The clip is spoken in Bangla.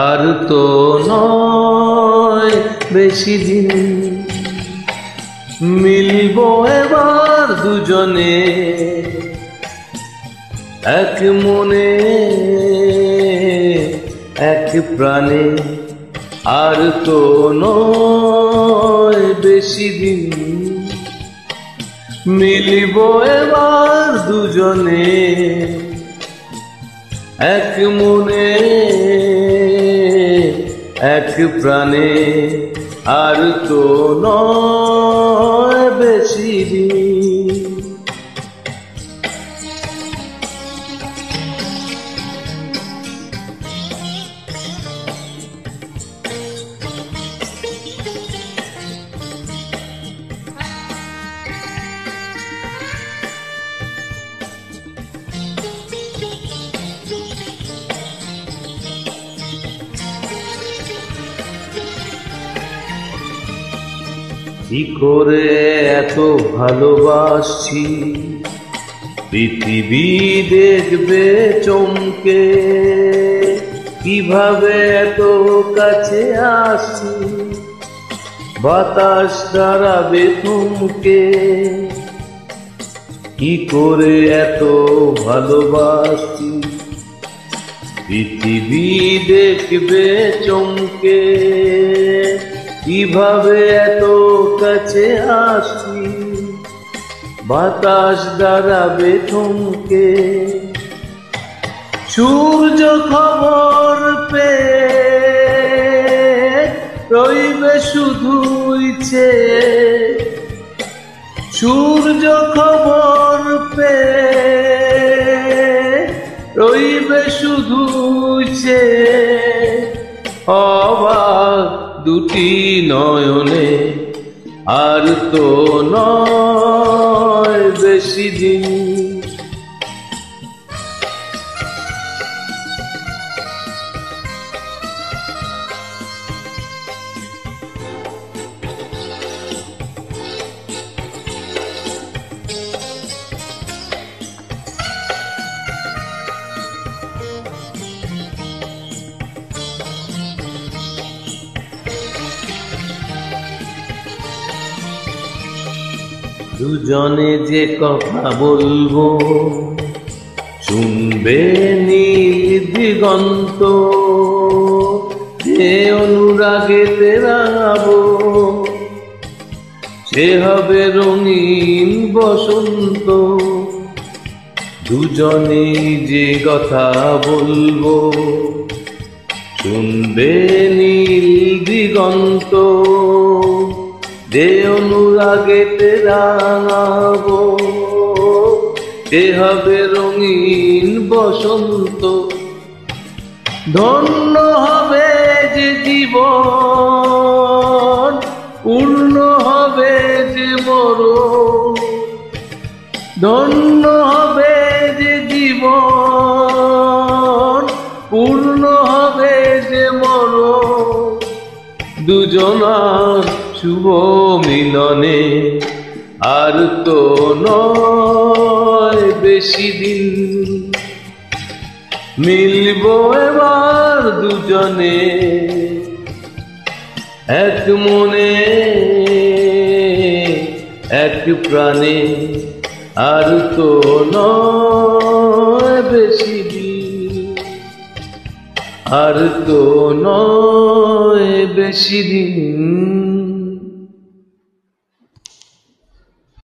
আর তো নয় বেশি দিন, মিলবো এবার দুজনে এক মনে এক প্রাণে। আর তো নয় বেশি দিন, মিলবো এবার দুজনে এক মনে এক প্রাণে। আর তো নয় বেশি দিন। কি করে এত ভালোবাসছি পৃথিবী দেখবে চমকে, কিভাবে এত কাছে আসছি বাতাস দাঁড়াবে থমকে। কি করে এত ভালোবাসছি পৃথিবী দেখবে চমকে, কিভাবে এত কাছে আসছি বাতাস দাঁড়াবে থমকে। সূর্য খবর পেয়ে রইবে শুধু ইচ্ছে, সূর্য খবর পেয়ে রইবে শুধু ইচ্ছে। অবাক দুটি নয়নে, আর তো নয় বেশি দিন। দুজনে যে কথা বলবো শুনবে নীল দিগন্ত, যে অনুরাগেতে রাঙাবো সে হবে রঙিন বসন্ত। দুজনে যে কথা বলবো শুনবে নীল দিগন্ত, যে অনুরাগেতে রাঙাবো সে হবে রঙিন বসন্ত। ধন্য হবে যে জীবন, পূর্ণ হবে যে মরণ। ধন্য হবে যে জীবন, পূর্ণ হবে যে মরণ। দুজনার শুভ মিলনে, আর তো নয় বেশি দিন, মিলবো এবার দুজনে এক মনে এক প্রাণে। আর তো নয় বেশি দিন, আর তো নয় বেশি দিন।